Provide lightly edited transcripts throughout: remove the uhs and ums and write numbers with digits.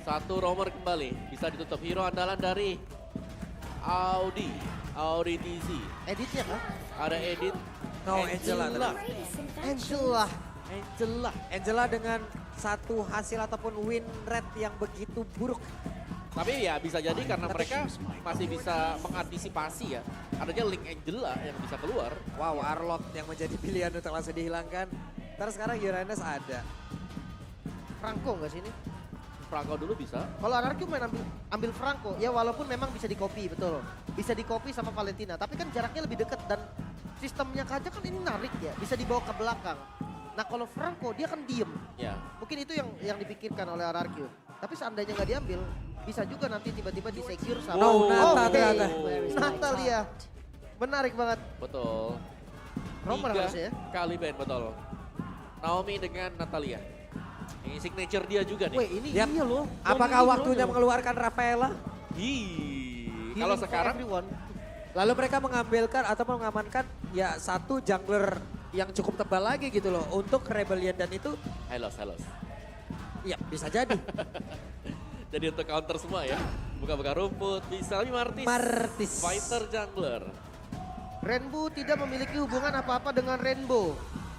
Satu roamer kembali. Bisa ditutup hero andalan dari Audi. Audi TZ. Editnya kan? Ada Edit. No, Angela. Angela dengan satu hasil ataupun win rate yang begitu buruk. Tapi ya bisa jadi karena mereka masih bisa mengantisipasi ya. Adanya Link Angela yang bisa keluar. Wow, Arlot yang menjadi pilihan untuk langsung dihilangkan. Terus sekarang Uranus ada. Franco nggak sih ini? Franco dulu bisa. Kalau Anarchy main ambil Franco, ya walaupun memang bisa di-copy, betul. Bisa di-copy sama Valentina, tapi kan jaraknya lebih dekat dan sistemnya Kaja kan ini narik ya, bisa dibawa ke belakang. Nah kalau Franco dia kan diem. Ya. Mungkin itu yang dipikirkan oleh Anarchy. Tapi seandainya nggak diambil, bisa juga nanti tiba-tiba di-secure sama... Oh, Nata Oke, ternyata. Natalia. Menarik banget. Betul. Romer 3 harusnya ya. kali ban, betul. Naomi dengan Natalia. Ini signature dia juga nih. Weh ini Yap. iya loh. Apakah Ini waktunya loh. mengeluarkan Rafaela? Healing Kalau for sekarang everyone. Lalu mereka mengambilkan atau mengamankan ya satu jungler yang cukup tebal lagi gitu loh untuk Rebellion dan itu Hellos. ya bisa jadi. Jadi untuk counter semua ya. Buka-buka rumput, bisa tapi Martis. Fighter jungler. Rainbow tidak memiliki hubungan apa-apa dengan Rainbow.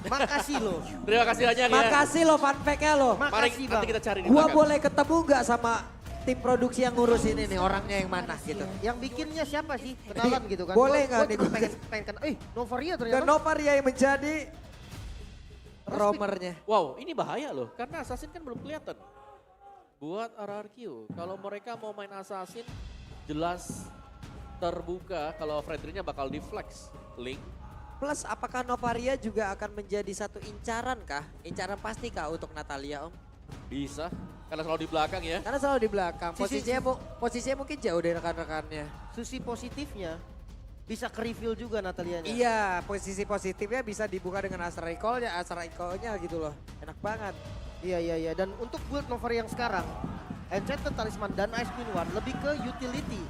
Makasih loh. Terima kasih banyak ya. Makasih lo fun fact-nya lo. Mari Makasih nanti bang. kita cari di Gua belakang. boleh ketemu gak sama tim produksi yang ngurus ini nih orangnya yang mana gitu. Yang bikinnya siapa sih? Kenalan gitu kan. Boleh Gua nggak nih juga gua? pengen kenal. Novaria Dan ternyata. Novaria yang menjadi roamernya. Wow, ini bahaya loh. Karena Assassin kan belum kelihatan. Buat RRQ, kalau mereka mau main Assassin, jelas terbuka kalau Frederinya bakal deflex. Link. Plus apakah Novaria juga akan menjadi satu incaran kah? Incaran pasti kah untuk Natalia om? Bisa. Karena selalu di belakang ya. Karena selalu di belakang. Sisi- Posisinya mungkin jauh dari rekan-rekannya. Sisi positifnya bisa ke reveal juga Natalianya. Iya, posisi positifnya bisa dibuka dengan Astra Recall-nya gitu loh. Enak banget. Iya. Dan untuk build Novaria yang sekarang, Enchanted Talisman dan Ice Queen One lebih ke utility.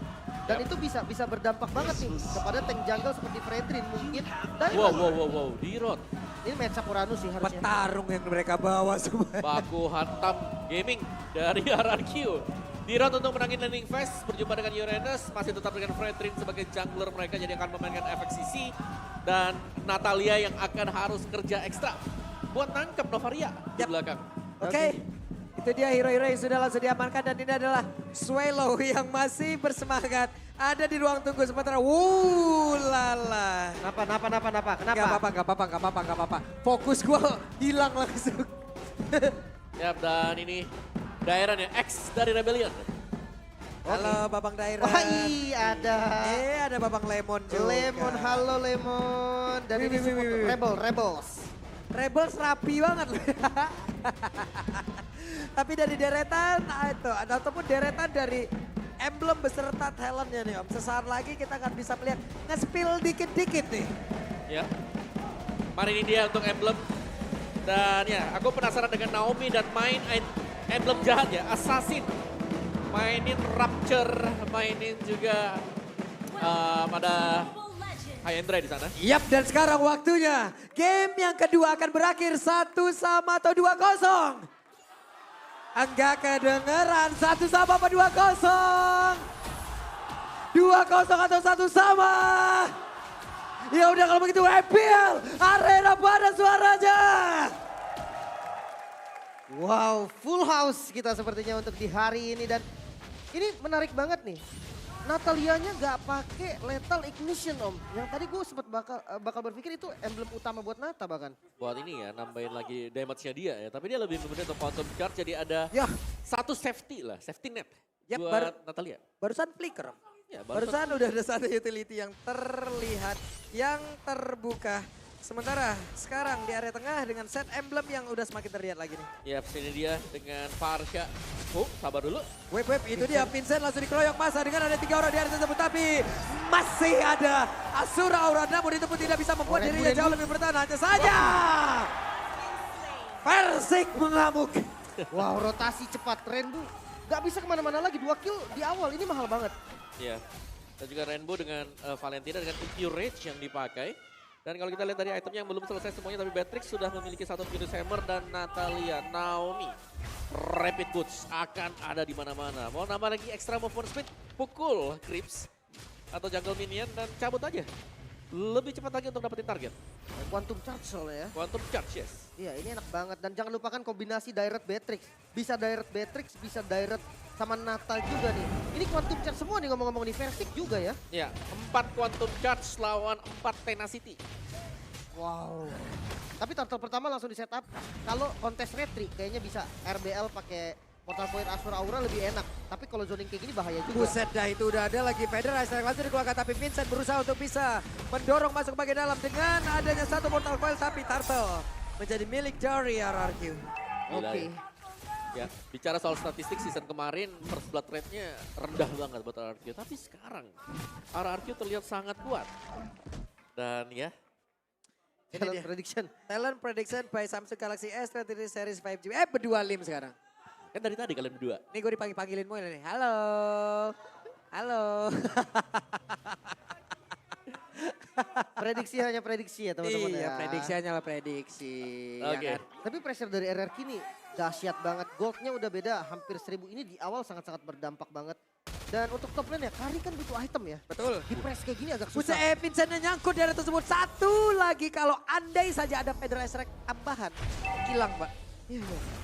Dan itu bisa berdampak banget nih kepada tank jungle seperti Fredrin mungkin. Dan Wow. D-Rod. ini match up Uranus sih harusnya. Petarung yang mereka bawa semua. Baku hantam gaming dari RRQ. D-Rod untuk menangin landing phase. Berjumpa dengan Uranus. Masih tetap dengan Fredrin sebagai jungler mereka. Jadi akan memainkan FXCC. Dan Natalia yang akan harus kerja ekstra. Buat nangkep Novaria di Yap. belakang. Oke, itu dia hero-hero yang sudah langsung diamankan dan ini adalah Swallow yang masih bersemangat ada di ruang tunggu sementara. Lala. Kenapa? Gak apa-apa. Fokus gua hilang langsung. Yap, dan ini Dairan ya, X dari Rebellion. Halo Babang Daira. Wah ada. Ada Babang Lemon juga. Lemon, halo Lemon. Dan ini support Rebels. Rebels rapi banget loh. Tapi dari deretan itu ataupun deretan dari emblem beserta talentnya nih om. Sesaat lagi kita akan bisa melihat nge-spill dikit-dikit nih. Ya. Mari ini dia untuk emblem. Dan ya, aku penasaran dengan Naomi dan main emblem jahat ya, Assassin. Mainin Rapture, mainin juga ada High Andre di sana. Yap, dan sekarang waktunya game yang kedua akan berakhir 1-1 atau 2-0. Enggak kedengeran 1 sama apa 2-0. 2-0 atau 1 sama. Ya udah kalau begitu EPL Arena pada suaranya. Wow, full house kita sepertinya untuk di hari ini dan ini menarik banget nih. Natalianya nggak pakai lethal ignition om. Yang tadi gue sempat bakal berpikir itu emblem utama buat Nata bahkan. Buat ini ya, nambahin lagi damage-nya dia ya. Tapi dia lebih memilih untuk quantum guard, jadi ada Ya, satu safety lah, safety net Yap, buat Natalia. barusan flicker. Ya, Barusan udah ada satu utility yang terlihat, yang terbuka. Sementara sekarang di area tengah dengan set emblem yang udah semakin terlihat lagi nih. Ya, sini dia dengan Farsha. Oh, sabar dulu. Web itu dia Vincent langsung dikeroyok masa dengan ada 3 orang di area tersebut. Tapi masih ada Asura Aura namun itu pun tidak bisa membuat dirinya jauh lebih bertahan. Hanya saja Persik mengamuk. Wow, rotasi cepat Rainbow. Gak bisa kemana-mana lagi, 2 kill di awal ini mahal banget. Ya, dan juga Rainbow dengan Valentina dengan EQ Rage yang dipakai. Dan kalau kita lihat dari itemnya yang belum selesai semuanya, tapi Beatrix sudah memiliki satu Furious Hammer dan Natalia, Naomi, Rapid Boots akan ada di mana-mana. Mau nambah lagi extra movement speed, pukul Creeps atau jungle minion dan cabut aja. Lebih cepat lagi untuk dapetin target. Quantum Charge soalnya ya. Quantum Charge, yes. Iya ini enak banget dan jangan lupakan kombinasi direct Beatrix. Bisa direct Beatrix, bisa direct sama Natal juga nih. Ini Quantum Charge semua nih ngomong-ngomong nih, Versik juga ya. Ya, 4 Quantum Charge lawan 4 Tenacity. Wow. Tapi turtle pertama langsung di setup. Kalau kontes retri kayaknya bisa RBL pakai Portal Point Asura Aura lebih enak. Tapi kalau zoning kayak gini bahaya juga. Buset dah itu udah ada lagi Federer langsung dikeluarkan tapi Vincent berusaha untuk bisa mendorong masuk ke bagian dalam dengan adanya satu portal coil tapi Turtle menjadi milik dari RRQ. Gila Oke. Ya, bicara soal statistik season kemarin, first blood rate-nya rendah banget buat RRQ. Tapi sekarang, RRQ terlihat sangat kuat. Dan ya, Ini Talent dia. prediction. Talent prediction by Samsung Galaxy S23 Series 5G. Berdua lim sekarang. kan dari tadi kalian berdua. Nih gue dipanggil-panggilin mulai nih. Halo. Halo. Prediksi hanya prediksi ya teman-teman Iya, ya. prediksi hanyalah prediksi. Oke. Ya kan? Tapi pressure dari RRQ nih dahsyat banget. Goldnya udah beda hampir 1000 ini di awal sangat-sangat berdampak banget. Dan untuk top lane ya, Kari kan butuh item ya. Betul. Di press kayak gini agak Buset, susah. Vincent nyangkut di area tersebut. Satu lagi kalau andai saja ada Federer Strike tambahan. Hilang, Mbak. Iya, iya.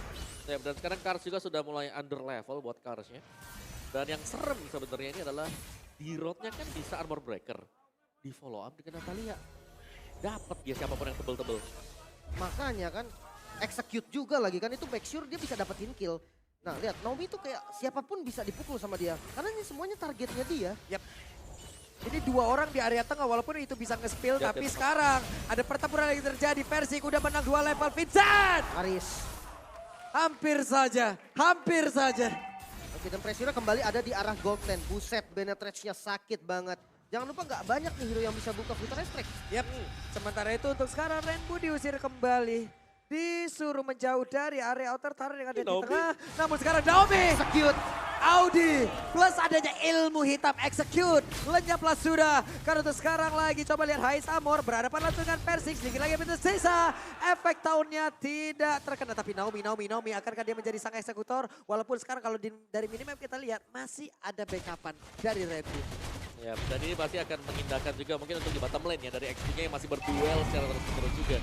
Ya, dan sekarang Kars juga sudah mulai under level buat Karsnya. Dan yang serem sebenarnya ini adalah di roadnya kan bisa armor breaker. Di follow up dengan Natalia. Dapat dia siapapun yang tebel-tebel. Makanya kan execute juga lagi kan itu make sure dia bisa dapetin kill. Nah lihat Naomi itu kayak siapapun bisa dipukul sama dia. Karena ini semuanya targetnya dia. Yap. Ini dua orang di area tengah walaupun itu bisa nge-spill. Yap, Tapi yap. sekarang ada pertempuran yang terjadi. Persik udah menang 2 level. Vincent! Aris. Hampir saja. Hampir saja. Oke dan pressure kembali ada di arah gold lane. Buset penetrate-nya sakit banget. Jangan lupa nggak banyak nih hero yang bisa buka Flutter Strike. Yap. Sementara itu untuk sekarang Rainbow diusir kembali. Disuruh menjauh dari area outer turret yang ada di Naomi. tengah. Namun sekarang Naomi. Execute. Audi plus adanya ilmu hitam execute. Lenyaplah sudah. Karena untuk sekarang lagi coba lihat Hais Amor berhadapan langsung dengan Persik. Sedikit lagi pintu sisa. Efek tahunnya tidak terkena. Tapi Naomi akankah dia menjadi sang eksekutor. Walaupun sekarang kalau dari minimap kita lihat masih ada backupan dari Red Bull. Ya, dan ini pasti akan mengindahkan juga mungkin untuk di bottom lane ya. Dari XP-nya yang masih berduel secara terus-menerus juga.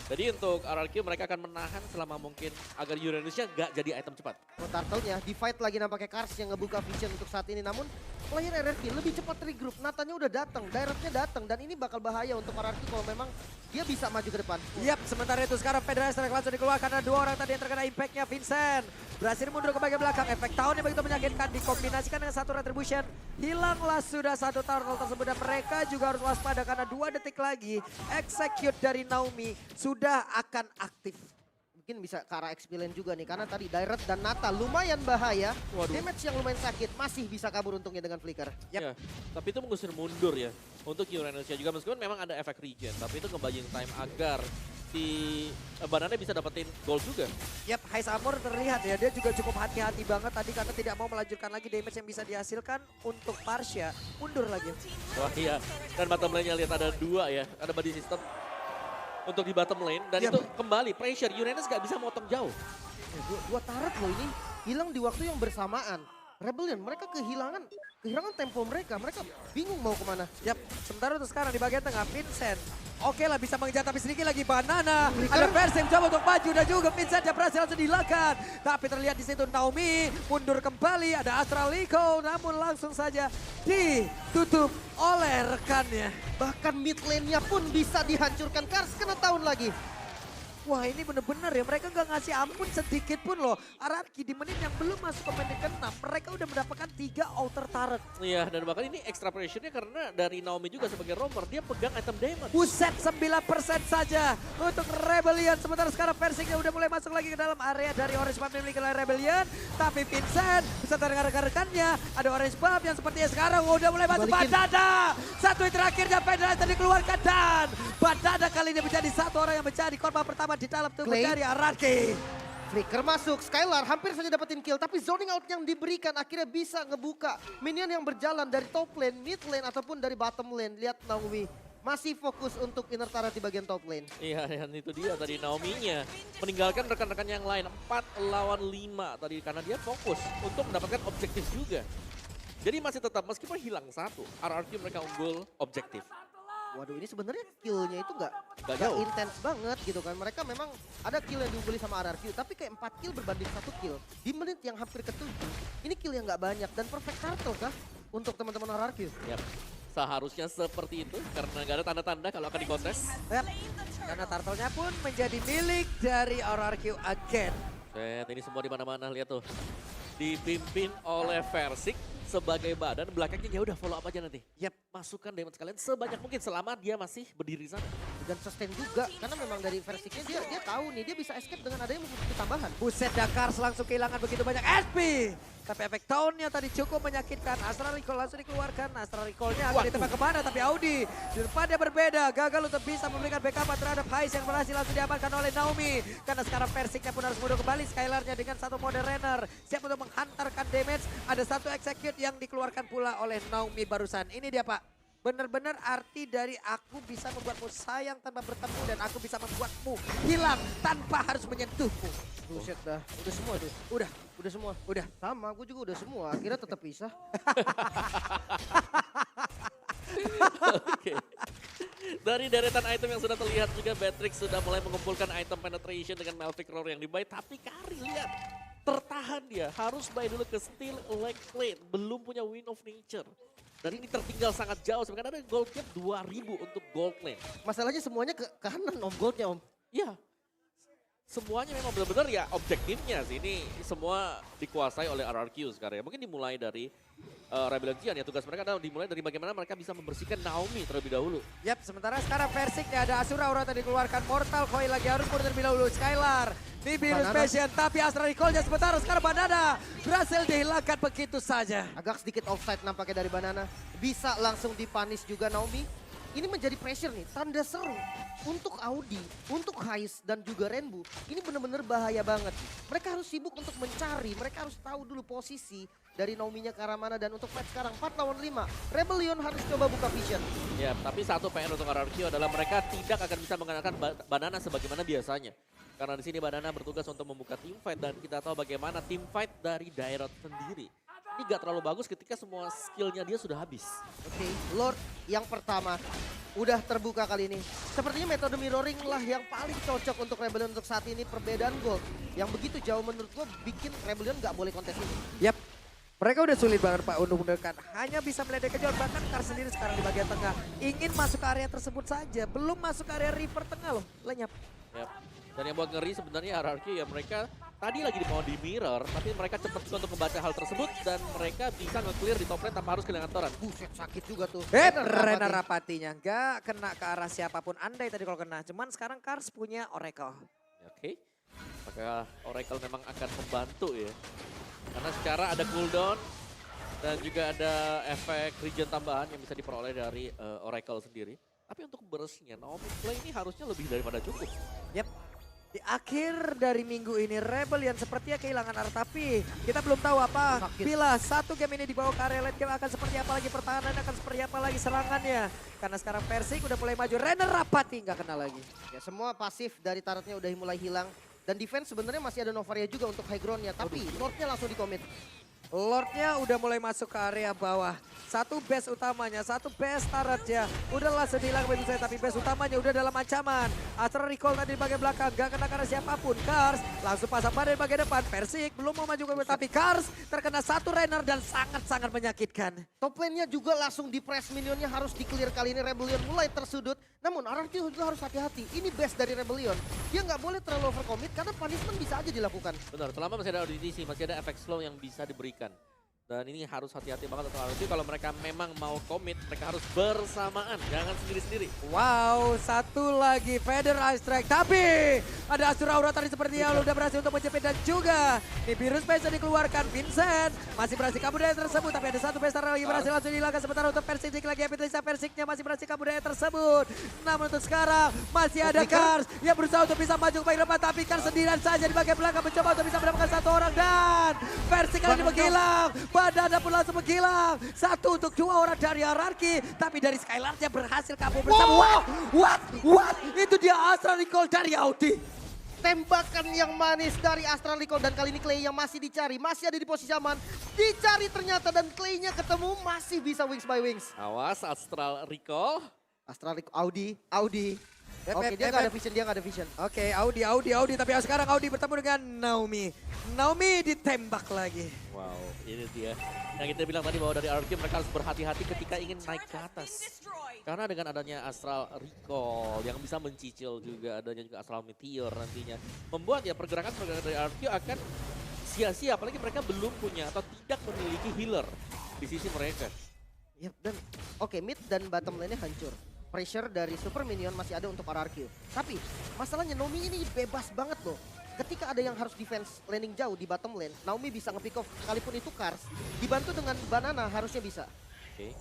Jadi untuk RRQ mereka akan menahan selama mungkin agar Uranusnya nggak jadi item cepat. Oh, Turtle-nya di fight lagi nampaknya Kars yang ngebuka vision untuk saat ini. Namun player RRQ lebih cepat regroup. Natanya udah datang, directnya datang. Dan ini bakal bahaya untuk RRQ kalau memang dia bisa maju ke depan. Yap, sementara itu sekarang Federer langsung dikeluarkan karena dua orang tadi yang terkena impactnya. Vincent berhasil mundur ke bagian belakang. Efek tahun yang begitu menyakitkan dikombinasikan dengan satu retribution. Hilanglah sudah satu turtle tersebut dan mereka juga harus waspada karena 2 detik lagi execute dari Naomi sudah akan aktif. Mungkin bisa ke arah XP lane juga nih. Karena tadi direct dan Nata lumayan bahaya. Waduh. Damage yang lumayan sakit. Masih bisa kabur untungnya dengan flicker. Yap. Ya, tapi itu mengusir mundur ya. Untuk Uranusnya juga meskipun memang ada efek regen. Tapi itu ngebuying time agar si Banana bisa dapetin gold juga. Yap, Hais Amor terlihat ya dia juga cukup hati-hati banget tadi karena tidak mau melanjutkan lagi damage yang bisa dihasilkan untuk Parsha. Mundur lagi. Wah iya, dan bottom lane-nya lihat ada 2 ya. Ada body system untuk di bottom lane. Dan Yap. itu kembali pressure, Uranus gak bisa motong jauh. Dua turret loh ini hilang di waktu yang bersamaan. Rebellion mereka kehilangan tempo mereka. Mereka bingung mau kemana. Yap, sementara untuk sekarang di bagian tengah Vincent. Oke lah bisa mengejar tapi sedikit lagi Banana. Flicker. Ada Persim coba untuk maju dan juga Vincent yang berhasil langsung dihilangkan. Tapi terlihat di situ Naomi mundur kembali. Ada Astraliko namun langsung saja ditutup oleh rekannya. Bahkan mid lane-nya pun bisa dihancurkan. Kars kena tahun lagi. Wah ini bener-bener ya mereka nggak ngasih ampun sedikit pun loh. RRQ di menit yang belum masuk ke menit ke-6 mereka udah mendapatkan 3 outer turret. Iya, dan bahkan ini extra pressure-nya karena dari Naomi juga sebagai roamer, dia pegang item damage. Buset 9% saja untuk Rebellion. Sementara sekarang Persiknya udah mulai masuk lagi ke dalam area dari Orange Buff yang dimiliki oleh Rebellion. Tapi Vincent beserta dengan rekan-rekannya ada Orange Buff yang sepertinya sekarang udah mulai masuk. Balikin. Badada. Satu hit terakhirnya Federer tadi dikeluarkan dan Badada kali ini menjadi satu orang yang menjadi korban pertama di dalam tubuh Clay. dari RRQ. Flicker masuk, Skylar hampir saja dapetin kill. Tapi zoning out yang diberikan akhirnya bisa ngebuka minion yang berjalan dari top lane, mid lane ataupun dari bottom lane. Lihat Naomi masih fokus untuk inner turret di bagian top lane. Iya, dan itu dia tadi Naomi-nya meninggalkan rekan-rekan yang lain 4 lawan 5 tadi karena dia fokus untuk mendapatkan objektif juga. Jadi masih tetap meskipun hilang satu, RRQ mereka unggul objektif. Waduh, ini sebenarnya kill-nya itu Nggak nggak jauh. intens banget gitu kan. Mereka memang ada kill yang diungguli sama RRQ, tapi kayak 4 kill berbanding 1 kill. Di menit yang hampir ke-7, ini kill yang nggak banyak dan perfect turtle kah untuk teman-teman RRQ? Yap. Seharusnya seperti itu karena nggak ada tanda-tanda kalau akan dikontes. Yap. Karena turtle-nya pun menjadi milik dari RRQ again. Set, ini semua di mana-mana lihat tuh. Dipimpin oleh Versik sebagai badan, belakangnya ya udah follow up aja nanti. Yap. Masukkan damage kalian sebanyak mungkin selama dia masih berdiri sana. Dan sustain juga karena memang dari versiknya dia tahu nih dia bisa escape dengan adanya musuh tambahan. Buset, Dakars langsung kehilangan begitu banyak SP. Tapi efek tauntnya tadi cukup menyakitkan. Astral Recall langsung dikeluarkan. Astral Recall-nya akan ditembak kemana? Tapi Audi di depannya berbeda. Gagal untuk bisa memberikan backup terhadap Hais yang berhasil langsung diamankan oleh Naomi. Karena sekarang Versiknya pun harus mundur kembali. Skylar-nya dengan satu mode runner. Siap untuk menghantarkan damage. Ada satu execute yang dikeluarkan pula oleh Naomi barusan. Ini dia Pak. Benar-benar arti dari aku bisa membuatmu sayang tanpa bertemu dan aku bisa membuatmu hilang tanpa harus menyentuhmu. Buset dah, udah semua tuh. Udah semua. Udah. Sama, gue juga udah semua. Akhirnya tetap pisah. Oke. Dari deretan item yang sudah terlihat juga Batrix sudah mulai mengumpulkan item penetration dengan Malphite Roar yang dibuy. Tapi Kari lihat, tertahan dia. Harus buy dulu ke Steel Leg Plate. Belum punya Wind of Nature. Dan ini tertinggal sangat jauh sebenarnya ada gold cap 2000 untuk gold lane. Masalahnya semuanya ke kanan om goldnya om. Iya. Semuanya memang benar-benar ya objektifnya sih. Ini semua dikuasai oleh RRQ sekarang ya. Mungkin dimulai dari Rebellion Giant ya. Tugas mereka adalah dimulai dari bagaimana mereka bisa membersihkan Naomi terlebih dahulu. Yap, sementara sekarang Versiknya ada Asura Aura tadi dikeluarkan. Mortal Coil lagi harus mundur terlebih dahulu. Skylar, Nibiru's Banana. Passion, tapi Astral Recall-nya sementara sekarang Banana berhasil dihilangkan begitu saja. Agak sedikit offside nampaknya dari Banana. Bisa langsung dipanis juga Naomi. Ini menjadi pressure nih, tanda seru untuk Audi, untuk Hais dan juga Rainbow. Ini benar-benar bahaya banget. Mereka harus sibuk untuk mencari, mereka harus tahu dulu posisi dari Naomi-nya ke arah mana. Dan untuk fight sekarang 4 lawan 5, Rebellion harus coba buka vision. Ya, tapi satu PR untuk RRQ adalah mereka tidak akan bisa menggunakan Banana sebagaimana biasanya. Karena di sini Banana bertugas untuk membuka team fight dan kita tahu bagaimana team fight dari Dairot sendiri. Ini gak terlalu bagus ketika semua skillnya dia sudah habis. Oke, Lord yang pertama udah terbuka kali ini. Sepertinya metode mirroring lah yang paling cocok untuk Rebellion untuk saat ini. Perbedaan gold yang begitu jauh menurut gue bikin Rebellion gak boleh kontes ini. Yap. Mereka udah sulit banget Pak untuk mendekat. Hanya bisa meledek kejauhan. Bahkan Kars sendiri sekarang di bagian tengah. Ingin masuk ke area tersebut saja. Belum masuk ke area river tengah loh. Lenyap. Yap. Dan yang buat ngeri sebenarnya RRQ ya mereka tadi lagi mau di mirror. Tapi mereka cepat juga untuk membaca hal tersebut. Dan mereka bisa nge-clear di top lane tanpa harus kehilangan toran. Buset sakit juga tuh. Rena Rapatinya nggak kena ke arah siapapun. Andai tadi kalau kena. Cuman sekarang Kars punya Oracle. Oke. Maka Oracle memang akan membantu ya. Karena secara ada cooldown. Dan juga ada efek regen tambahan yang bisa diperoleh dari Oracle sendiri. Tapi untuk burstnya Naomi play ini harusnya lebih daripada cukup. Yap. Di akhir dari minggu ini Rebellion sepertinya kehilangan arah, tapi kita belum tahu apa Sakit. bila satu game ini dibawa ke area late game akan seperti apa lagi pertahanannya, akan seperti apa lagi serangannya. Karena sekarang Versik udah mulai maju, Renner Rapati nggak kena lagi. Ya semua pasif dari turretnya udah mulai hilang. Dan defense sebenarnya masih ada Novaria juga untuk high groundnya. Tapi Lordnya langsung dikomit. Lordnya udah mulai masuk ke area bawah. Satu base utamanya, satu base turretnya. Udah langsung hilang begitu saja, tapi base utamanya udah dalam ancaman. Astral Recall tadi di bagian belakang, gak kena karena siapapun. Kars langsung pasang pada di bagian depan. Versik belum mau maju ke tapi Kars terkena satu runner dan sangat-sangat menyakitkan. Top lane-nya juga langsung di press, minionnya harus di-clear kali ini. Rebellion mulai tersudut. Namun RRQ juga harus hati-hati. Ini best dari Rebellion. Dia nggak boleh terlalu overcommit karena punishment bisa aja dilakukan. Benar, selama masih ada audisi, masih ada efek slow yang bisa diberikan. Dan ini harus hati-hati banget untuk RRQ kalau mereka memang mau komit, mereka harus bersamaan, jangan sendiri-sendiri. Wow, satu lagi Feather Ice Strike. Tapi ada Asura Aura tadi sepertinya udah berhasil untuk menjepit dan juga Nibiru's Passion dikeluarkan. Vincent masih berhasil kabur dari tersebut, tapi ada satu pesta lagi berhasil langsung dihilangkan. Sementara untuk Versik lagi Epitlisa Versiknya masih berhasil kabur dari tersebut. Namun untuk sekarang masih ada Kars yang berusaha untuk bisa maju ke bagian depan, tapi Kars sendirian saja di bagian belakang mencoba untuk bisa mendapatkan satu orang dan Versik kali ini menghilang. Banana pun langsung menghilang. Satu untuk dua orang dari Hierarchy. Tapi dari Skylarnya berhasil kabur bersama. What? Itu dia Astral Recall dari Audi. Tembakan yang manis dari Astral Recall dan kali ini Clay yang masih dicari. Masih ada di posisi aman. Dicari ternyata dan Clay-nya ketemu masih bisa wings by wings. Awas Astral Recall. Astral Recall, Audi. Oke, dia nggak ada vision, Oke, Audi. Tapi sekarang Audi bertemu dengan Naomi. Naomi ditembak lagi. Wow, ini dia. Yang kita bilang tadi bahwa dari RRQ mereka harus berhati-hati ketika ingin naik ke atas. Karena dengan adanya Astral Recall yang bisa mencicil juga, adanya juga Astral Meteor nantinya. Membuat ya pergerakan dari RRQ akan sia-sia, apalagi mereka belum punya atau tidak memiliki healer di sisi mereka. Yap, dan oke, mid dan bottom lane-nya hancur. Pressure dari Super Minion masih ada untuk RRQ. Tapi masalahnya Naomi ini bebas banget loh. Ketika ada yang harus defense landing jauh di bottom lane, Naomi bisa nge-pick off. Sekalipun itu Kars, dibantu dengan Banana harusnya bisa. Oke.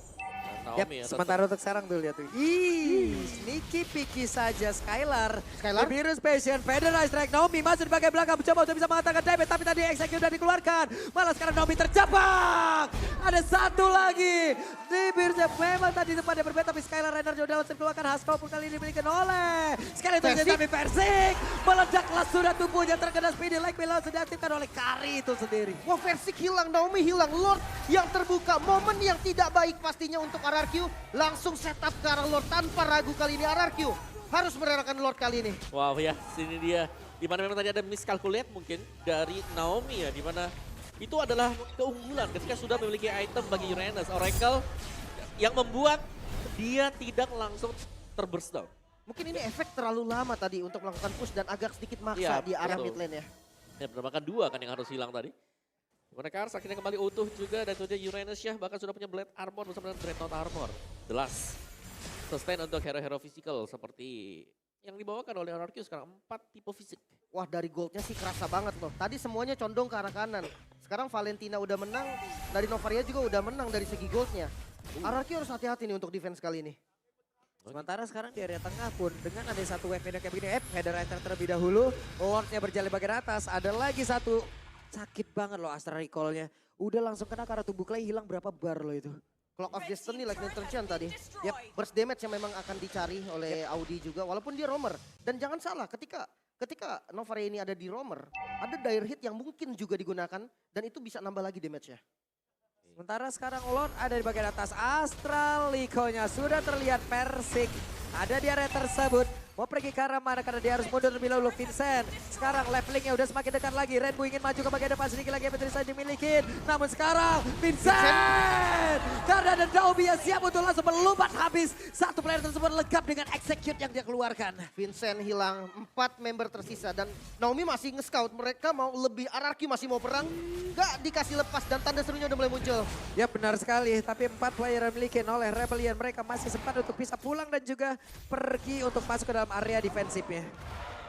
Yap, sementara untuk sekarang tuh lihat tuh. Sneaky picky saja Skylar. Skylar? Virus Passion, Federal Strike. Naomi masuk di bagian belakang mencoba untuk bisa mengatakan damage. Tapi tadi execute sudah dikeluarkan. Malah sekarang Naomi terjebak. Ada satu lagi. Di Virus memang tadi tempatnya berbeda. Tapi Skylar Energy sudah langsung keluarkan. Haskell pun kali ini dimiliki oleh sekali itu Persik. tapi Persik. Meledaklah sudah tubuhnya terkena speedy like below. Sudah diaktifkan oleh Kari itu sendiri. Wah, Versik hilang, Naomi hilang. Lord yang terbuka, momen yang tidak baik pastinya untuk RRQ. Langsung setup ke arah Lord tanpa ragu kali ini RRQ. Harus merelakan Lord kali ini. Wow ya, sini dia. Dimana memang tadi ada miscalculate mungkin dari Naomi ya. Dimana itu adalah keunggulan ketika sudah memiliki item bagi Uranus. Oracle yang membuat dia tidak langsung terburst down. Mungkin ini efek terlalu lama tadi untuk melakukan push dan agak sedikit maksa Iya, di arah betul. mid lane ya. Ya benar, bahkan dua kan yang harus hilang tadi. Dimana Kars akhirnya kembali utuh juga dan itu dia Uranus ya. Bahkan sudah punya Blade Armor bersama dengan Dreadnought Armor. Jelas. Sustain untuk hero-hero physical seperti yang dibawakan oleh RRQ sekarang 4 tipe fisik. Wah, dari goldnya sih kerasa banget loh. Tadi semuanya condong ke arah kanan. Sekarang Valentina udah menang, dari Novaria juga udah menang dari segi goldnya. RRQ harus hati-hati nih untuk defense kali ini. Sementara sekarang di area tengah pun dengan ada satu wave yang kayak begini, Federator terlebih dahulu, Lordnya berjalan bagian atas, ada lagi satu. Sakit banget loh Astral Recall-nya. Udah langsung kena ke arah tubuh Clay, hilang berapa bar loh itu. Clock of Destiny like Nitrogen tadi. Yap, burst damage yang memang akan dicari oleh Audi juga walaupun dia roamer. Dan jangan salah ketika Novaria ini ada di roamer, ada dire hit yang mungkin juga digunakan dan itu bisa nambah lagi damage-nya. Sementara sekarang Lord ada di bagian atas, Astral Recall-nya sudah terlihat Persik. Ada di area tersebut. Mau pergi ke arah mana karena dia harus mundur terlebih dahulu Vincent. Sekarang levelingnya udah semakin dekat lagi. Rainbow ingin maju ke bagian depan sedikit lagi yang bisa dimiliki. Namun sekarang Vincent. Karena ada Daubi yang siap untuk langsung melompat habis. Satu player tersebut legap dengan execute yang dia keluarkan. Vincent hilang, 4 member tersisa dan Naomi masih nge-scout. Mereka mau lebih, RRQ masih mau perang. Gak dikasih lepas dan tanda serunya udah mulai muncul. Ya benar sekali, tapi 4 player yang dimiliki oleh Rebellion. Mereka masih sempat untuk bisa pulang dan juga pergi untuk masuk ke dalam area defensifnya.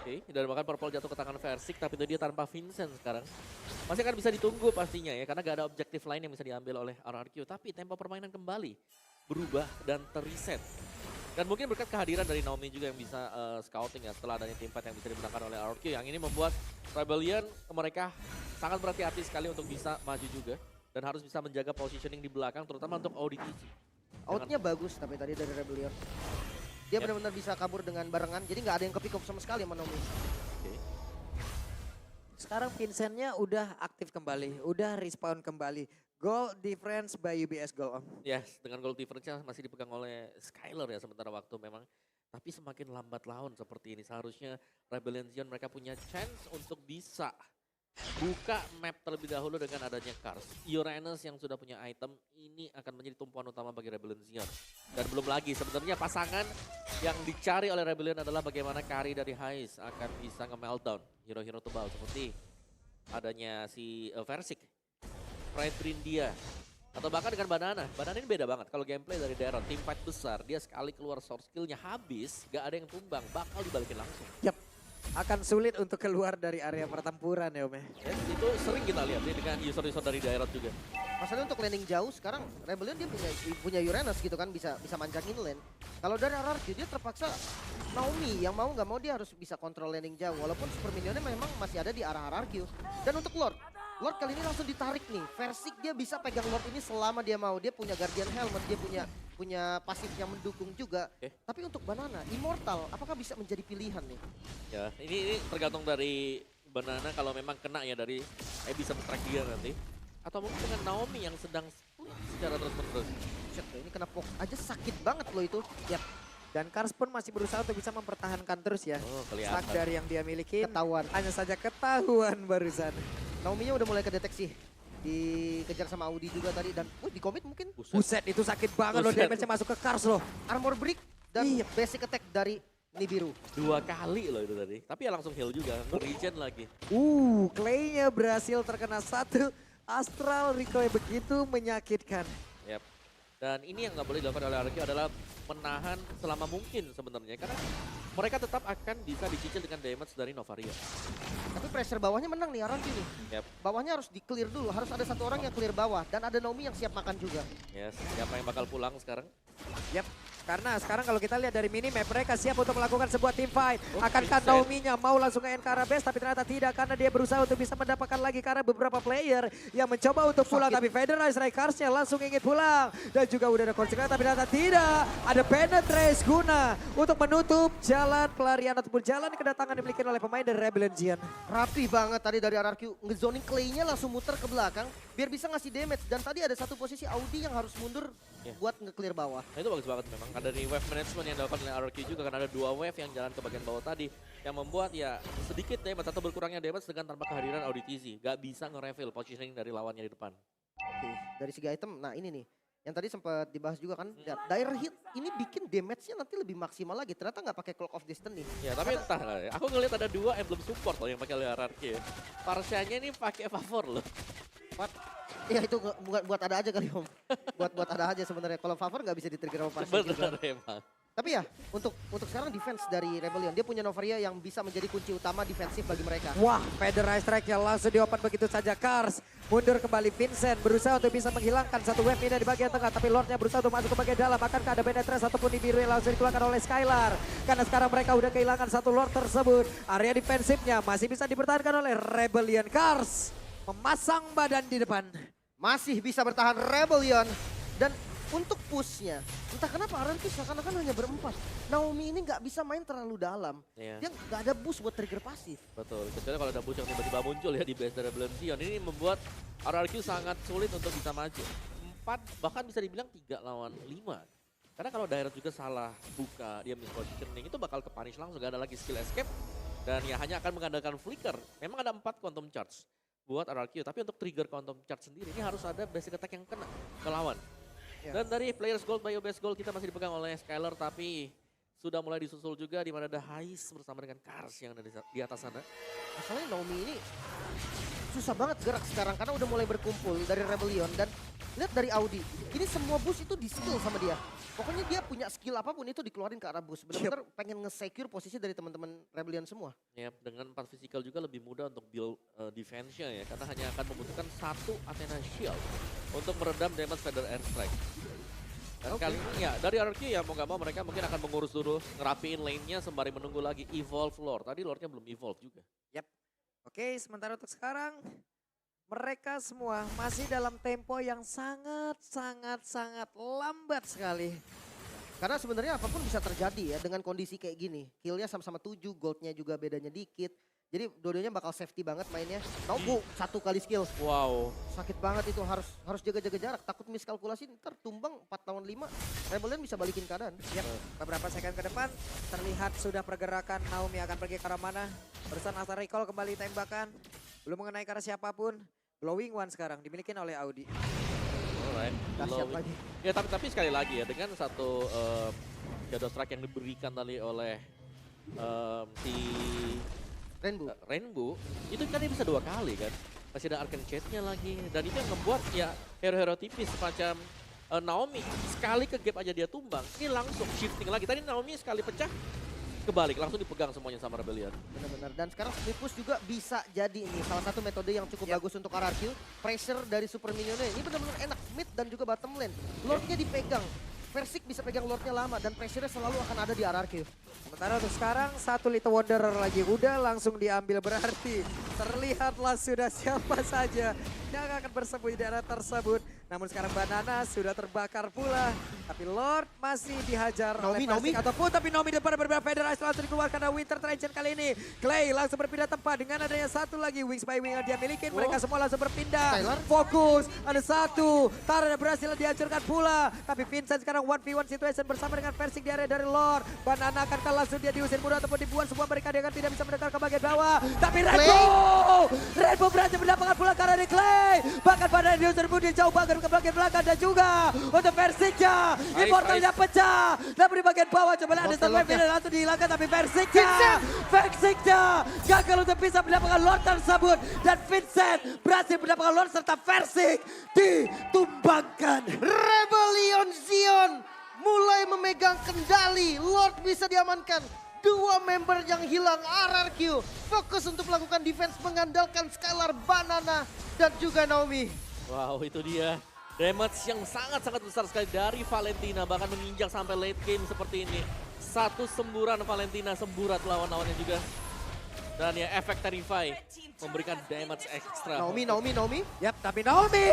Oke, dan bahkan purple jatuh ke tangan Versik, tapi itu dia tanpa Vincent sekarang. Masih akan bisa ditunggu pastinya ya, karena gak ada objektif lain yang bisa diambil oleh RRQ. Tapi tempo permainan kembali berubah dan terreset. Dan mungkin berkat kehadiran dari Naomi juga yang bisa scouting ya, setelah adanya teamfight yang bisa dimenangkan oleh RRQ. Yang ini membuat Rebellion mereka sangat berhati-hati sekali untuk bisa maju juga. Dan harus bisa menjaga positioning di belakang, terutama untuk ODTC. Outnya bagus tapi tadi dari Rebellion. Dia benar-benar bisa kabur dengan barengan, jadi nggak ada yang ke-pick up sama sekali sama Naomi. Oke. Sekarang Vincentnya udah aktif kembali, udah respawn kembali. Goal difference by UBS goal on. Yes, dengan goal difference-nya masih dipegang oleh Skylar ya sementara waktu memang. Tapi semakin lambat laun seperti ini, seharusnya Rebellion Zion mereka punya chance untuk bisa buka map terlebih dahulu dengan adanya Kars. Uranus yang sudah punya item ini akan menjadi tumpuan utama bagi Rebellion Zion. Dan belum lagi sebenarnya pasangan yang dicari oleh Rebellion adalah bagaimana Kari dari Hais akan bisa nge-meltdown hero-hero tebal seperti adanya si Versik, Fredrin dia, atau bahkan dengan Banana. Banana ini beda banget kalau gameplay dari Daron, teamfight besar, dia sekali keluar source skillnya habis, gak ada yang tumbang, bakal dibalikin langsung. Yap, akan sulit untuk keluar dari area pertempuran ya Om ya. Yes, itu sering kita lihat ya dengan user-user dari daerah juga. Masalahnya untuk landing jauh sekarang Rebellion dia punya Uranus gitu kan, bisa manjangin lane. Kalau dari RRQ dia terpaksa Naomi yang mau nggak mau dia harus bisa kontrol landing jauh walaupun super minionnya memang masih ada di arah RRQ. Dan untuk Lord Lord kali ini langsung ditarik nih. Versik dia bisa pegang Lord ini selama dia mau. Dia punya Guardian Helmet, dia punya pasif yang mendukung juga. Oke. Tapi untuk Banana, Immortal apakah bisa menjadi pilihan nih? Ya, ini tergantung dari Banana kalau memang kena ya dari bisa men-track dia nanti. Atau mungkin dengan Naomi yang sedang split secara terus-menerus. Shit, ini kena poke aja sakit banget loh itu. Yap. Dan Kars pun masih berusaha untuk bisa mempertahankan terus ya. Oh, kelihatan. Stack dari yang dia miliki. Ketahuan. Hanya saja ketahuan barusan. Naomi-nya udah mulai kedeteksi. Dikejar sama Audi juga tadi dan di commit mungkin. Buset itu sakit banget loh, Buset. damage-nya masuk ke Kars loh. Armor break dan Iya. basic attack dari Nibiru. 2 kali loh itu tadi. Tapi ya langsung heal juga, regen lagi. Clay-nya berhasil terkena satu. Astral recoil begitu menyakitkan. Yap. Dan ini yang nggak boleh dilakukan oleh RRQ adalah menahan selama mungkin sebenarnya. Karena mereka tetap akan bisa dicicil dengan damage dari Novaria. Tapi pressure bawahnya menang nih Aranti nih. Yap. Bawahnya harus di-clear dulu, harus ada satu orang yang clear bawah. Dan ada Naomi yang siap makan juga. Yes. Siapa yang bakal pulang sekarang? Yap. Karena sekarang kalau kita lihat dari minimap, mereka siap untuk melakukan sebuah team fight. Akankah Vincent. Naomi-nya mau langsung ke Encara base, tapi ternyata tidak. Karena dia berusaha untuk bisa mendapatkan lagi karena beberapa player yang mencoba untuk pulang. Sakit. Tapi Federal Strikers-nya langsung ingin pulang. Dan juga udah ada konsekuensi, tapi ternyata tidak. Ada penetrace guna untuk menutup jalan pelarian ataupun jalan kedatangan dimiliki oleh pemain dari Rebellion Giant. Rapi banget tadi dari RRQ. Ngezoning Clay-nya langsung muter ke belakang biar bisa ngasih damage. Dan tadi ada satu posisi Audi yang harus mundur buat nge-clear bawah. Nah itu bagus banget memang. Ada di wave management yang dilakukan oleh RRQ juga karena ada 2 wave yang jalan ke bagian bawah tadi. Yang membuat ya sedikit damage atau berkurangnya damage dengan tanpa kehadiran Audi TZ. Gak bisa nge-reveal positioning dari lawannya di depan. Oke, dari segi item, nah ini nih. Yang tadi sempat dibahas juga kan, dire hit ini bikin damage-nya nanti lebih maksimal lagi. Ternyata nggak pakai Cloak of Destiny. Ya tapi entah lah ya. Aku ngeliat ada 2 emblem support loh yang pakai oleh RRQ ya. Parsianya ini pakai favor loh. Ya itu buat ada aja kali Om. buat ada aja sebenarnya. Kalau favor nggak bisa di-trigger sama Parsi juga. Bener emang. Tapi ya, untuk sekarang defense dari Rebellion, dia punya Novaria yang bisa menjadi kunci utama defensif bagi mereka. Wah, Federal Strike-nya langsung diopen begitu saja. Kars mundur kembali, Vincent berusaha untuk bisa menghilangkan satu wave ini di bagian tengah. Tapi Lordnya berusaha untuk masuk ke bagian dalam. Akankah ada penetrasi ataupun Nibiru yang langsung dikeluarkan oleh Skylar. Karena sekarang mereka udah kehilangan satu Lord tersebut. Area defensifnya masih bisa dipertahankan oleh Rebellion. Kars memasang badan di depan. Masih bisa bertahan Rebellion. Dan untuk pushnya, entah kenapa Aran tuh seakan-akan hanya berempat. Naomi ini nggak bisa main terlalu dalam. Iya. Dia nggak ada boost buat trigger pasif. Betul, kecuali kalau ada boost yang tiba-tiba muncul ya di base dari Rebellion Sion. Ini membuat RRQ sangat sulit untuk bisa maju. 4, bahkan bisa dibilang 3 lawan 5. Karena kalau daerah juga salah buka, dia mispositioning, itu bakal ke-punish langsung. Gak ada lagi skill escape. Dan ya hanya akan mengandalkan flicker. Memang ada 4 quantum charge buat RRQ. Tapi untuk trigger quantum charge sendiri, ini harus ada basic attack yang kena ke lawan. Ya. Dan dari players gold, bio base gold kita masih dipegang oleh Skylar. Tapi sudah mulai disusul juga di mana ada Hais bersama dengan Kars yang ada di atas sana. Masalahnya Naomi ini susah banget gerak sekarang karena udah mulai berkumpul dari Rebellion. Dan lihat dari Audi, ini semua boost itu di skill sama dia. Pokoknya dia punya skill apapun itu dikeluarin ke arah boost. Benar-benar pengen nge-secure posisi dari teman-teman Rebellion semua. Ya, dengan 4 physical juga lebih mudah untuk build defense-nya ya. Karena hanya akan membutuhkan 1 Athena Shield untuk meredam damage Feather Airstrike. Dan kali ini ya dari RRQ ya mau gak mau mereka mungkin akan mengurus dulu, ngerapiin lane-nya sembari menunggu lagi evolve Lord. Tadi Lord-nya belum evolve juga. Yap. Oke, sementara untuk sekarang mereka semua masih dalam tempo yang sangat lambat sekali. Karena sebenarnya apapun bisa terjadi ya dengan kondisi kayak gini. Killnya sama-sama 7, goldnya juga bedanya dikit. Jadi dua-duanya bakal safety banget mainnya. Tahu satu kali skill. Wow. Sakit banget itu, harus jaga-jaga jarak. Takut miskalkulasi ntar tumbang 4 lawan 5. Rebellion bisa balikin keadaan. Yap, beberapa second ke depan terlihat sudah pergerakan Naomi akan pergi ke arah mana. Barusan Asar Recall kembali tembakan. Belum mengenai ke arah siapapun. Glowing One sekarang dimiliki oleh Audi. Alright. Dahsyat lagi. Ya tapi sekali lagi ya dengan satu shadow strike yang diberikan tadi oleh si Rainbow, itu kan dia bisa 2 kali kan. Masih ada Arcane Chase-nya lagi. Dan itu yang membuat ya hero-hero tipis semacam Naomi. Sekali ke gap aja dia tumbang, ini langsung shifting lagi. Tadi Naomi sekali pecah, kebalik langsung dipegang semuanya sama Rebellion. Benar-benar. Dan sekarang split push juga bisa jadi ini salah satu metode yang cukup bagus untuk RRQ. Pressure dari super minionnya ini benar-benar enak. Mid dan juga bottom lane. Lordnya dipegang. Versik bisa pegang Lordnya lama dan pressure-nya selalu akan ada di RRQ. Sementara untuk sekarang satu Little Wanderer lagi udah langsung diambil, berarti terlihatlah sudah siapa saja yang akan bersembunyi di area tersebut. Namun sekarang Banana sudah terbakar pula. Tapi Lord masih dihajar oleh Naomi. Versik ataupun tapi Naomi depan berbeda Federasi langsung dikeluarkan dari Winter Trench kali ini. Clay langsung berpindah tempat dengan adanya satu lagi Wings by Wing yang dia miliki. Mereka semua langsung berpindah. Skylar. Fokus, ada satu. Tara berhasil dihancurkan pula. Tapi Vincent sekarang 1v1 situation bersama dengan Versik di area dari Lord. Banana akankah langsung dia diusir mudah ataupun dibuat semua mereka dia akan tidak bisa mendekat ke bagian bawah. Tapi Rainbow berhasil mendapatkan pula karena dari Clay. Bahkan pada diusir pun dia jauh banget ke bagian belakang dan juga untuk Versiknya. Immortalnya pecah. Namun di bagian bawah coba lihat ada satu wave langsung dihilangkan tapi Versiknya gagal untuk bisa mendapatkan Lord tersebut. Dan Vincent berhasil mendapatkan Lord serta Versik ditumbangkan. Rebellion Zion mulai memegang kendali. Lord bisa diamankan. Dua member yang hilang RRQ fokus untuk melakukan defense mengandalkan Skylar, Banana, dan juga Naomi. Wow, itu dia. Damage yang sangat-sangat besar sekali dari Valentina. Bahkan menginjak sampai late game seperti ini. Satu semburan Valentina semburat lawan-lawannya juga. Dan ya efek Terrify memberikan damage ekstra. Naomi. Yap, tapi Naomi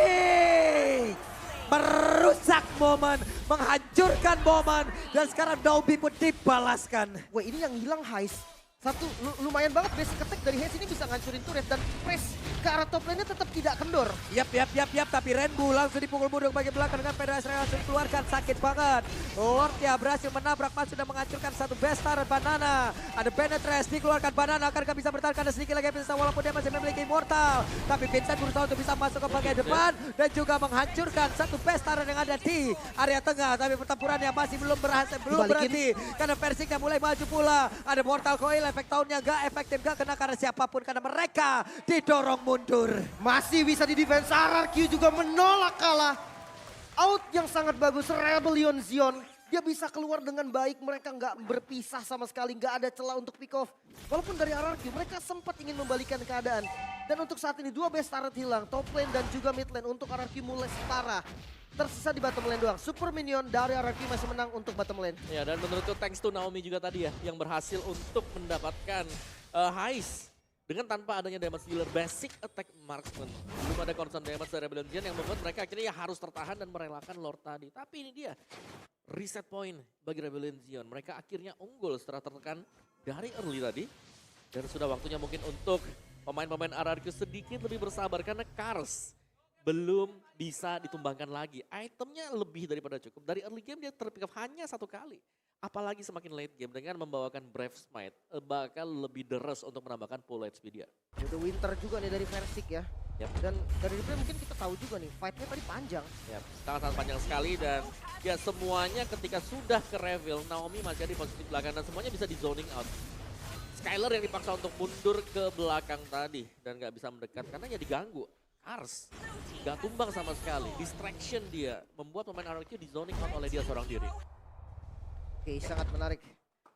merusak momen, menghancurkan momen. Dan sekarang Naomi pun dibalaskan. Wah, ini yang hilang Heist. Satu, lumayan banget basic attack dari Heist ini bisa ngancurin turret dan press ke arah top lane-nya tetap tidak kendor. Yap. Tapi Rainbow langsung dipukul mundur ke bagian belakang dengan Federasi langsung dikeluarkan. Sakit banget. Lord ya berhasil menabrak Mas sudah menghancurkan satu Bestar Banana. Ada Penetrace dikeluarkan Banana. Akankah bisa bertahan karena sedikit lagi Vincent walaupun dia masih memiliki Immortal. Tapi Vincent berusaha untuk bisa masuk ke bagian depan. Dan juga menghancurkan satu Bestar yang ada di area tengah. Tapi pertempurannya masih belum berhenti. Karena Versiknya mulai maju pula. Ada Mortal Coil, efek tahunnya gak efektif, gak kena karena siapapun. Karena mereka didorong mundur. Masih bisa di defense, RRQ juga menolak kalah. Out yang sangat bagus, Rebellion Zion. Dia bisa keluar dengan baik, mereka nggak berpisah sama sekali, nggak ada celah untuk pick off. Walaupun dari RRQ mereka sempat ingin membalikan keadaan. Dan untuk saat ini dua base turret hilang, top lane dan juga mid lane untuk RRQ mulai setara. Tersisa di bottom lane doang. Super minion dari RRQ masih menang untuk bottom lane. Ya, dan menurutku thanks to Naomi juga tadi ya yang berhasil untuk mendapatkan Heist dengan tanpa adanya damage dealer basic attack marksman. Belum ada concern damage dari Rebellion Zion yang membuat mereka akhirnya ya harus tertahan dan merelakan Lord tadi. Tapi ini dia reset point bagi Rebellion Zion. Mereka akhirnya unggul setelah tertekan dari early tadi. Dan sudah waktunya mungkin untuk pemain-pemain RRQ sedikit lebih bersabar karena Kars belum bisa ditumbangkan lagi. Itemnya lebih daripada cukup. Dari early game dia terpick up hanya satu kali. Apalagi semakin late game dengan membawakan Brave Smite. Bakal lebih deres untuk menambahkan full HP dia. Udah winter juga nih dari Versik ya. Yap. Dan dari replay mungkin kita tahu juga nih, fight-nya tadi panjang. Yap, sangat-sangat panjang sekali dan ya semuanya ketika sudah ke reveal, Naomi masih ada di posisi belakang dan semuanya bisa di zoning out. Skylar yang dipaksa untuk mundur ke belakang tadi dan gak bisa mendekat karena ya diganggu. Ars gak tumbang sama sekali, distraction dia membuat pemain RRQ di zoning out oleh dia seorang diri. Oke, sangat menarik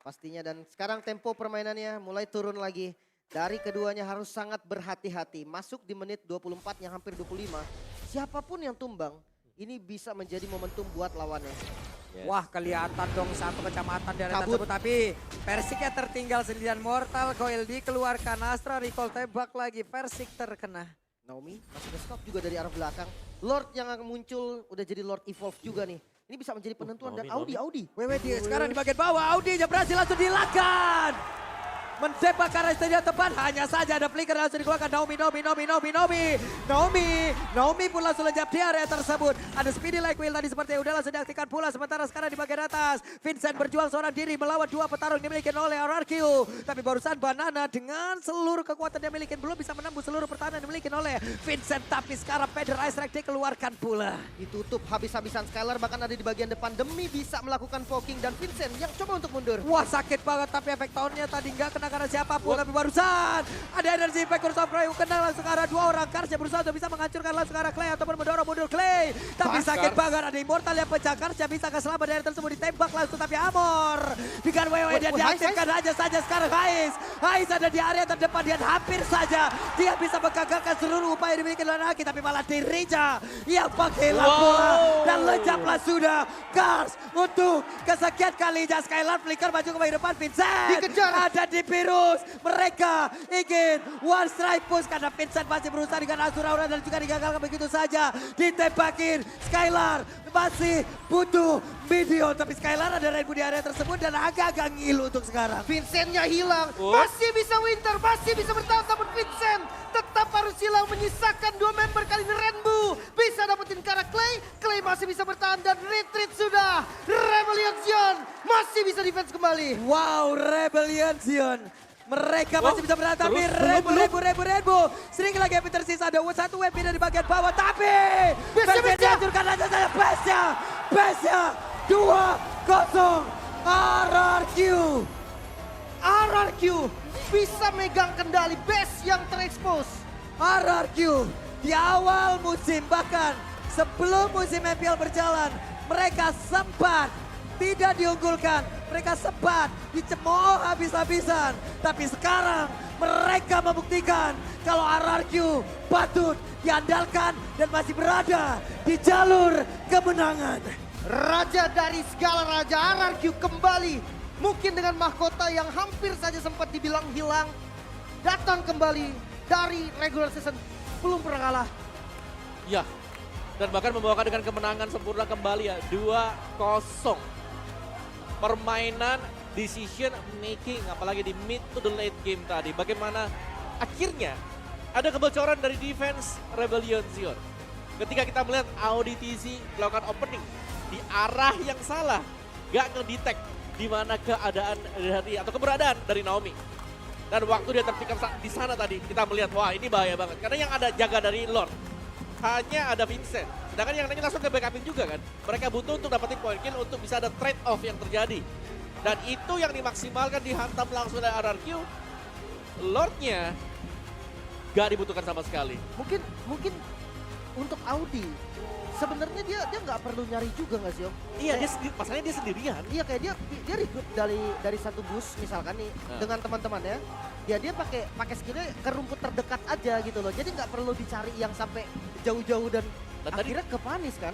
pastinya dan sekarang tempo permainannya mulai turun lagi. Dari keduanya harus sangat berhati-hati. Masuk di menit 24 yang hampir 25. Siapapun yang tumbang, ini bisa menjadi momentum buat lawannya. Yes. Wah, kelihatan dong satu kecamatan di area Kabut. tersebut. Tapi Versiknya tertinggal sendirian. Mortal Coil dikeluarkan. Astra recall tembak lagi. Versik terkena. Naomi masih ada stop juga dari arah belakang. Lord yang akan muncul udah jadi Lord Evolve juga nih. Ini bisa menjadi penentuan dan Audi. Wewe sekarang di bagian bawah. Audi berhasil langsung dilakukan. Menjebak ke arah stadion tepat. Hanya saja ada flicker langsung dikeluarkan. Naomi pun langsung lejap di area tersebut. Ada speedy like wheel tadi seperti udah langsung diaktifkan pula. Sementara sekarang di bagian atas. Vincent berjuang seorang diri melawan dua petarung dimiliki oleh RRQ. Tapi barusan Banana dengan seluruh kekuatan dia miliki belum bisa menembus seluruh pertahanan dimiliki oleh Vincent. Tapi sekarang Feder Ice Strike dikeluarkan pula. Ditutup habis-habisan Skylar bahkan ada di bagian depan demi bisa melakukan poking dan Vincent yang coba untuk mundur. Wah, sakit banget tapi efek tahunnya tadi nggak kena kena karena siapapun. Tapi barusan ada energi impact Curse of Clay. Kena langsung ke arah 2 orang. Karsnya berusaha untuk bisa menghancurkan langsung ke arah Clay ataupun mendorong mundur Clay. Tapi sakit banget, ada Immortal yang pecah. Karsnya bisa keselamat dari tersebut, ditembak langsung. Tapi Amor dengan WWE dia diaktifkan aja saja sekarang Hais. Hais ada di area terdepan dan hampir saja dia bisa menggagalkan seluruh upaya yang dimiliki oleh Naki. Tapi malah dirinya yang pakai bola dan lejaplah sudah. Kars untuk kesekian kalinya Skylar flicker maju ke depan. Vincent Dikejar. ada di virus. Mereka ingin one strike push karena Vincent masih berusaha dengan Asura Aura dan juga digagalkan begitu saja. Ditembakin Skylar masih butuh video. Tapi Skylar ada rainbow di area tersebut dan agak-agak ngilu untuk sekarang. Vincentnya hilang, masih bisa Winter, masih bisa bertahan, namun Vincent tetap harus hilang, menyisakan 2 member kali ini Rainbow. Bisa dapetin ke arah Clay, Clay masih bisa bertahan dan retreat sudah. Rebellion Zion masih bisa defense kembali. Wow, Rebellion Zion. Mereka masih bisa bertahan, tapi belum. Rainbow. Sering lagi yang tersisa, ada satu web pindah di bagian bawah, tapi Base-nya. dihancurkan aja saja Base-nya 2-0 RRQ. RRQ bisa megang kendali base yang terekspos. RRQ di awal musim, bahkan sebelum musim MPL berjalan, mereka sempat tidak diunggulkan. Mereka sempat dicemooh habis-habisan. Tapi sekarang mereka membuktikan kalau RRQ patut diandalkan dan masih berada di jalur kemenangan. Raja dari segala raja RRQ kembali. Mungkin dengan mahkota yang hampir saja sempat dibilang hilang. Datang kembali dari regular season. Belum pernah kalah. Ya, dan bahkan membawakan dengan kemenangan sempurna kembali ya, 2-0. Permainan decision making, apalagi di mid to the late game tadi. Bagaimana akhirnya ada kebocoran dari defense Rebellion Zion. Ketika kita melihat Audi TZ melakukan opening di arah yang salah, gak ngedetect di mana keadaan dari atau keberadaan dari Naomi. Dan waktu dia terpikir di sana tadi, kita melihat wah ini bahaya banget. Karena yang ada jaga dari Lord hanya ada Vincent. Sedangkan yang lainnya langsung ke backupin juga kan. Mereka butuh untuk dapetin point kill untuk bisa ada trade off yang terjadi. Dan itu yang dimaksimalkan, dihantam langsung dari RRQ. Lordnya gak dibutuhkan sama sekali. Mungkin untuk Audi sebenarnya dia nggak perlu nyari juga nggak sih Om? Iya, masalahnya dia sendirian. Iya kayak dia recruit dari satu bus misalkan nih dengan teman-temannya. Dia pakai skillnya ke rumput terdekat aja gitu loh. Jadi nggak perlu dicari yang sampai jauh-jauh dan tadi akhirnya ke panis kan.